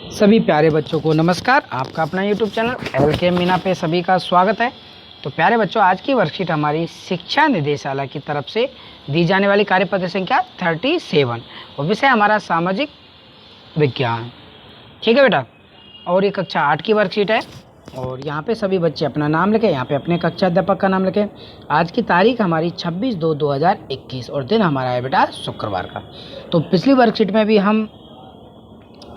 सभी प्यारे बच्चों को नमस्कार। आपका अपना YouTube चैनल LK मीना पे सभी का स्वागत है। तो प्यारे बच्चों, आज की वर्कशीट हमारी शिक्षा निदेशालय की तरफ से दी जाने वाली कार्यपत्र संख्या 37 और विषय हमारा सामाजिक विज्ञान। ठीक है बेटा, और ये कक्षा 8 की वर्कशीट है और यहाँ पे सभी बच्चे अपना नाम लिखें, यहाँ पे अपने कक्षा अध्यापक का नाम लिखें। आज की तारीख हमारी 26/2/2021 और दिन हमारा है बेटा शुक्रवार का। तो पिछली वर्कशीट में भी हम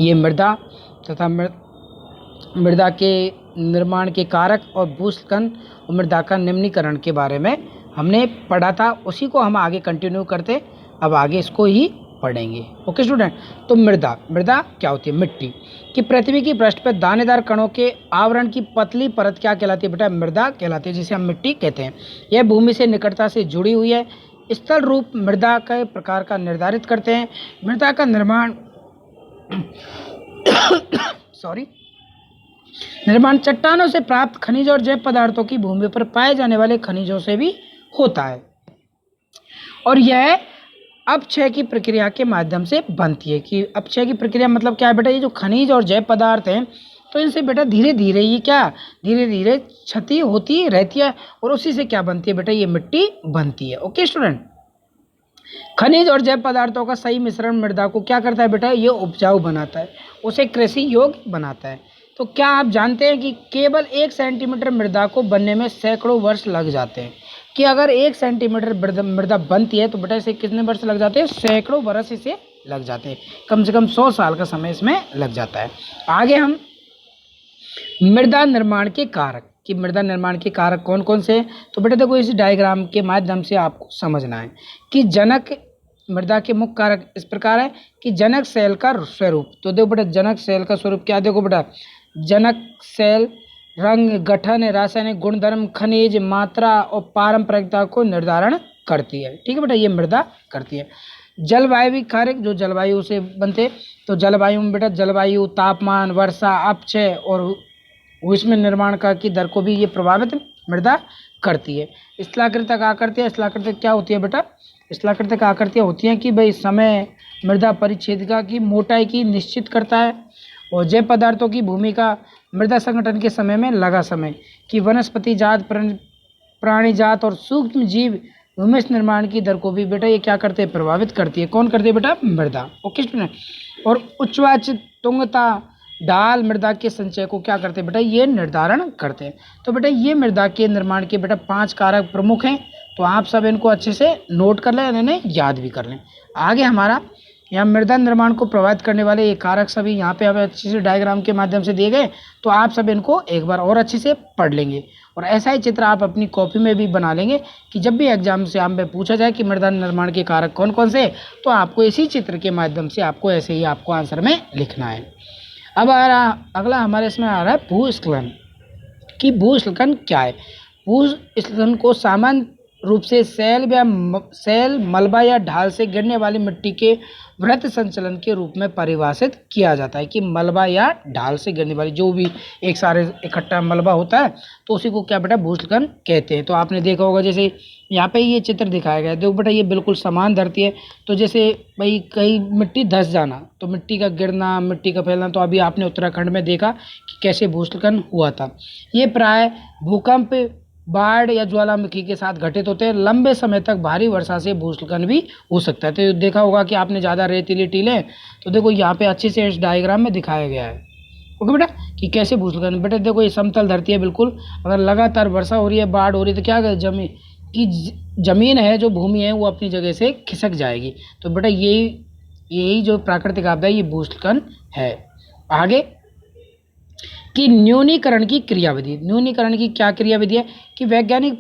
ये मृदा तथा मृदा के निर्माण के कारक और भूस्खलन और मृदा का निम्नीकरण के बारे में हमने पढ़ा था, उसी को हम आगे कंटिन्यू करते अब आगे इसको ही पढ़ेंगे। ओके स्टूडेंट, तो मृदा क्या होती है? मिट्टी कि पृथ्वी की पृष्ठ पर दानेदार कणों के आवरण की पतली परत क्या कहलाती है बेटा? मृदा कहलाती है, जिसे हम मिट्टी कहते हैं। यह भूमि से निकटता से जुड़ी हुई है। स्थल रूप मृदा के प्रकार का निर्धारित करते हैं। मृदा का निर्माण निर्माण चट्टानों से प्राप्त खनिज और जैव पदार्थों की भूमि पर पाए जाने वाले खनिजों से भी होता है और यह अपक्षय की प्रक्रिया के माध्यम से बनती है। कि अपक्षय की प्रक्रिया मतलब क्या है बेटा? ये जो खनिज और जैव पदार्थ हैं तो इनसे बेटा धीरे धीरे ये क्या धीरे धीरे क्षति होती रहती है और उसी से क्या बनती है बेटा? ये मिट्टी बनती है। ओके स्टूडेंट, खनिज और जैव पदार्थों का सही मिश्रण मृदा को क्या करता है बेटा? ये उपजाऊ बनाता है, उसे कृषि योग्य बनाता है। तो क्या आप जानते हैं कि केवल 1 सेंटीमीटर मृदा को बनने में सैकड़ों वर्ष लग जाते हैं? कि अगर 1 सेंटीमीटर मृदा बनती है तो बेटा इसे कितने वर्ष लग जाते हैं? सैकड़ों वर्ष इसे लग जाते हैं, कम से कम 100 साल का समय इसमें लग जाता है। आगे हम मृदा निर्माण के कारक कि मृदा निर्माण के कारक कौन कौन से हैं? तो बेटा देखो, इस डायग्राम के माध्यम से आपको समझना है कि जनक मृदा के मुख्य कारक इस प्रकार है कि जनक सेल का स्वरूप। तो देखो बेटा, जनक सेल का स्वरूप क्या? देखो बेटा, जनक सेल रंग, गठन, रासायनिक गुणधर्म, खनिज, मात्रा और पारंपरिकता को निर्धारण करती है। ठीक है बेटा, ये मृदा करती है। जलवायु कारक जो जलवायु से बनते, तो जलवायु में बेटा जलवायु, तापमान, वर्षा, अपक्षय और उसमें निर्माण का की दर को भी ये प्रभावित मृदा करती है। स्थलाकृतिक आकृतियाँ, स्थलाकृतिक क्या होती है बेटा? स्थलाकृतिक आकृतियाँ होती हैं कि भाई समय मृदा परिच्छेदिका की मोटाई की निश्चित करता है और जैव पदार्थों की भूमिका मृदा संगठन के समय में लगा समय कि वनस्पति जात, प्राणी जात और सूक्ष्म जीव भूमिस्थ निर्माण की दर को भी बेटा ये क्या करते हैं? प्रभावित करती है। कौन करती है बेटा? मृदा। ओके स्टूडेंट, और उच्चवाच, तुंगता, ढाल मृदा के संचय को क्या करते हैं बेटा? ये निर्धारण करते हैं। तो बेटा ये मृदा के निर्माण के बेटा 5 कारक प्रमुख हैं, तो आप सब इनको अच्छे से नोट कर लें, इन्हें याद भी कर लें। आगे हमारा यहाँ मृदा निर्माण को प्रभावित करने वाले ये कारक सभी यहाँ पे हमें अच्छे से डायग्राम के माध्यम से दिए गए, तो आप सब इनको एक बार और अच्छे से पढ़ लेंगे और ऐसा ही चित्र आप अपनी कॉपी में भी बना लेंगे कि जब भी एग्जाम से हम पे पूछा जाए कि मृदा निर्माण के कारक कौन कौन से, तो आपको इसी चित्र के माध्यम से आपको ऐसे ही आपको आंसर में लिखना है। अब अगला हमारे इसमें आ रहा है भूस्खलन। कि भूस्खलन क्या है? भूस्खलन को सामान्य रूप से सेल, मलबा या ढाल से गिरने वाली मिट्टी के वृत्त संचलन के रूप में परिभाषित किया जाता है। कि मलबा या ढाल से गिरने वाली जो भी एक सारे इकट्ठा मलबा होता है तो उसी को क्या बेटा? भूस्खलन कहते हैं। तो आपने देखा होगा, जैसे यहाँ पे ये चित्र दिखाया गया है, देखो बेटा ये बिल्कुल समान धरती है, तो जैसे भाई कहीं मिट्टी धंस जाना, तो मिट्टी का गिरना, मिट्टी का फैलना, तो अभी आपने उत्तराखंड में देखा कि कैसे भूस्खलन हुआ था। ये प्राय भूकंप, बाढ़ या ज्वालामुखी के साथ घटित होते हैं। लंबे समय तक भारी वर्षा से भूस्खलन भी हो सकता है। तो देखा होगा कि आपने ज़्यादा रेतीली टीलें, तो देखो यहाँ पे अच्छे से इस डायग्राम में दिखाया गया है। ओके बेटा, कि कैसे भूस्खलन। बेटा देखो ये समतल धरती है बिल्कुल, अगर लगातार वर्षा हो रही है, बाढ़ हो रही है, तो क्या जमीन है, जो भूमि है वो अपनी जगह से खिसक जाएगी। तो बेटा यही जो प्राकृतिक आपदा है ये भूस्खलन है। आगे कि न्यूनीकरण की क्रियाविधि। न्यूनीकरण की क्या क्रियाविधि है? कि वैज्ञानिक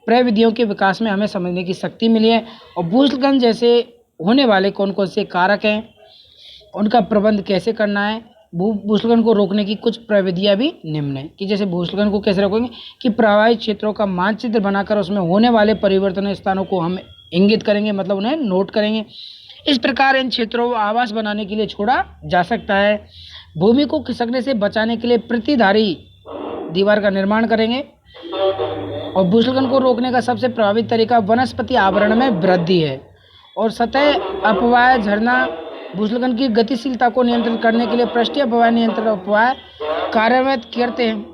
प्रविधियों के विकास में हमें समझने की शक्ति मिली है और भूस्खलन जैसे होने वाले कौन कौन से कारक हैं, उनका प्रबंध कैसे करना है। भूस्खलन को रोकने की कुछ प्रविधियां भी निम्न है। कि जैसे भूस्खलन को कैसे रोकेंगे? कि प्रभावित क्षेत्रों का मानचित्र बनाकर उसमें होने वाले परिवर्तन स्थानों को हम इंगित करेंगे, मतलब उन्हें नोट करेंगे। इस प्रकार इन क्षेत्रों को आवास बनाने के लिए छोड़ा जा सकता है। भूमि को खिसकने से बचाने के लिए प्रतिधारी दीवार का निर्माण करेंगे और भूस्खलन को रोकने का सबसे प्रभावी तरीका वनस्पति आवरण में वृद्धि है और सतह अपवाह, झरना भूस्खलन की गतिशीलता को नियंत्रित करने के लिए पृष्ठीय अपवाह नियंत्रण उपाय कार्यान्वित करते हैं।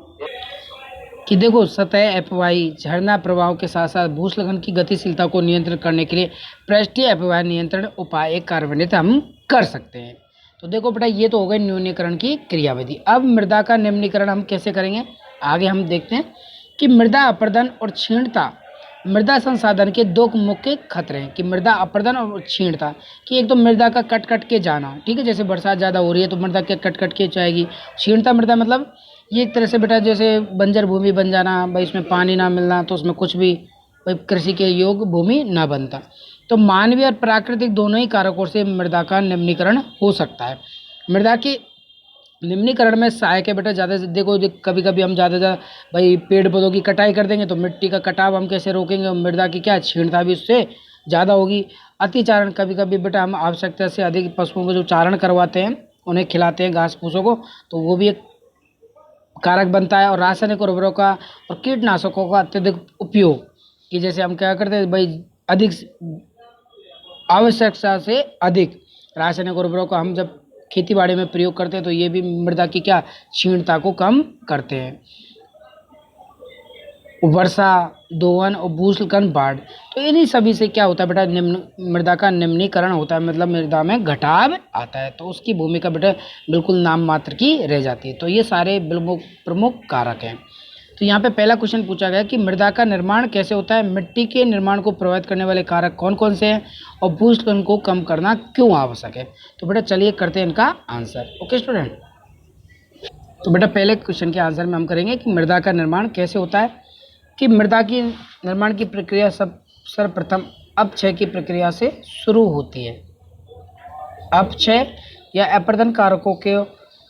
कि देखो सतह अपवाही झरना प्रवाहों के साथ साथ भूस्खलन की गतिशीलता को नियंत्रित करने के लिए पृष्ठीय अपवाह नियंत्रण उपाय कार्यान्वित हम कर सकते हैं। तो देखो बेटा ये तो हो गई न्यूनीकरण की क्रियाविधि। अब मृदा का निम्नीकरण हम कैसे करेंगे आगे हम देखते हैं कि मृदा अपरदन और क्षीणता मृदा संसाधन के दो मुख्य खतरे हैं। कि मृदा अपरदन और क्षीणता कि एक तो मृदा का कट कट के जाना, ठीक है, जैसे बरसात ज़्यादा हो रही है तो मृदा के कट कट के जाएगी। क्षीणता मृदा मतलब ये एक तरह से बेटा जैसे बंजर भूमि बन जाना, भाई इसमें पानी ना मिलना तो उसमें कुछ भी भाई कृषि के योग भूमि ना बनता। तो मानवीय और प्राकृतिक दोनों ही कारकों से मृदा का निम्नीकरण हो सकता है। मृदा की निम्नीकरण में सहायक है बेटा ज़्यादा से देखो कभी कभी हम ज़्यादा भाई पेड़ पौधों की कटाई कर देंगे तो मिट्टी का कटाव हम कैसे रोकेंगे, मृदा की क्या क्षीणता भी उससे ज़्यादा होगी। अतिचारण कभी कभी बेटा हम आवश्यकता से अधिक पशुओं को जो चारण करवाते हैं उन्हें खिलाते हैं घास फूसों को तो वो भी एक कारक बनता है। और रासायनिक उर्वरकों का और कीटनाशकों का अत्यधिक उपयोग कि जैसे हम क्या करते हैं भाई अधिक आवश्यकता से अधिक रासायनिक उर्वरकों का हम जब खेती बाड़ी में प्रयोग करते हैं तो ये भी मृदा की क्या क्षीणता को कम करते हैं। वर्षा दोहन और भूस्खलन बाढ़ तो इन्हीं सभी से क्या होता है बेटा मृदा का निम्नीकरण होता है, मतलब मृदा में घटाव आता है तो उसकी भूमिका बेटा बिल्कुल नाम मात्र की रह जाती है। तो ये सारे प्रमुख कारक हैं। तो यहाँ पे पहला क्वेश्चन पूछा गया कि मृदा का निर्माण कैसे होता है, मिट्टी के निर्माण को प्रभावित करने वाले कारक कौन कौन से हैं और भूस्खलन को कम करना क्यों आवश्यक है। तो बेटा चलिए करते हैं इनका आंसर। ओके स्टूडेंट, तो बेटा पहले क्वेश्चन के आंसर में हम करेंगे कि मृदा का निर्माण कैसे होता है। कि मृदा की निर्माण की प्रक्रिया सर्वप्रथम अपक्षय की प्रक्रिया से शुरू होती है। अपक्षय या अपरदन कारकों के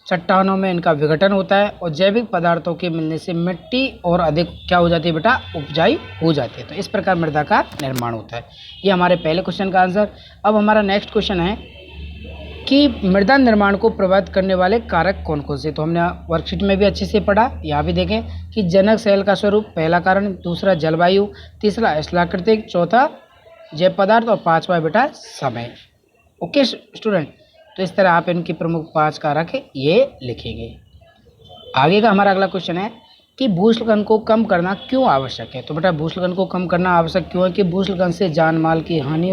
चट्टानों में इनका विघटन होता है और जैविक पदार्थों के मिलने से मिट्टी और अधिक क्या हो जाती है बेटा उपजाऊ हो जाती है। तो इस प्रकार मृदा का निर्माण होता है। ये हमारे पहले क्वेश्चन का आंसर। अब हमारा नेक्स्ट क्वेश्चन है कि मृदा निर्माण को प्रभावित करने वाले कारक कौन कौन से। तो हमने वर्कशीट में भी अच्छे से पढ़ा, यहाँ भी देखें कि जनक सेल का स्वरूप पहला कारण, दूसरा जलवायु, तीसरा स्थलाकृतिक, चौथा जैव पदार्थ और पांचवा बेटा समय। ओके स्टूडेंट, तो इस तरह आप इनकी प्रमुख 5 कारक ये लिखेंगे। आगे का हमारा अगला क्वेश्चन है कि भूस्खलन को कम करना क्यों आवश्यक है। तो बेटा भूस्खलन को कम करना आवश्यक क्यों है कि भूस्खलन से जान माल की हानि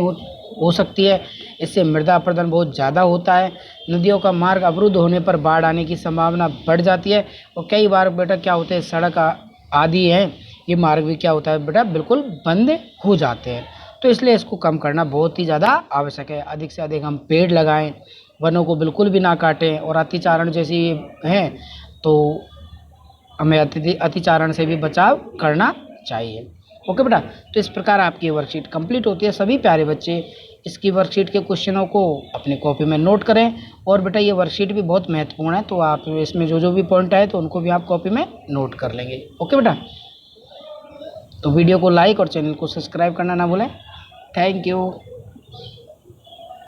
हो सकती है, इससे मृदा अपरदन बहुत ज़्यादा होता है, नदियों का मार्ग अवरुद्ध होने पर बाढ़ आने की संभावना बढ़ जाती है और कई बार बेटा क्या होते हैं सड़क आदि हैं ये मार्ग भी क्या होता है बेटा बिल्कुल बंद हो जाते हैं। तो इसलिए इसको कम करना बहुत ही ज़्यादा आवश्यक है। अधिक से अधिक हम पेड़ लगाएं, वनों को बिल्कुल भी ना काटें और अतिचारण जैसी हैं तो हमें अतिचारण से भी बचाव करना चाहिए। ओके बेटा, तो इस प्रकार आपकी वर्कशीट कंप्लीट होती है। सभी प्यारे बच्चे इसकी वर्कशीट के क्वेश्चनों को अपनी कॉपी में नोट करें और बेटा ये वर्कशीट भी बहुत महत्वपूर्ण है तो आप इसमें जो जो भी पॉइंट आए तो उनको भी आप कॉपी में नोट कर लेंगे। ओके बेटा, तो वीडियो को लाइक और चैनल को सब्सक्राइब करना ना भूलें। Thank you.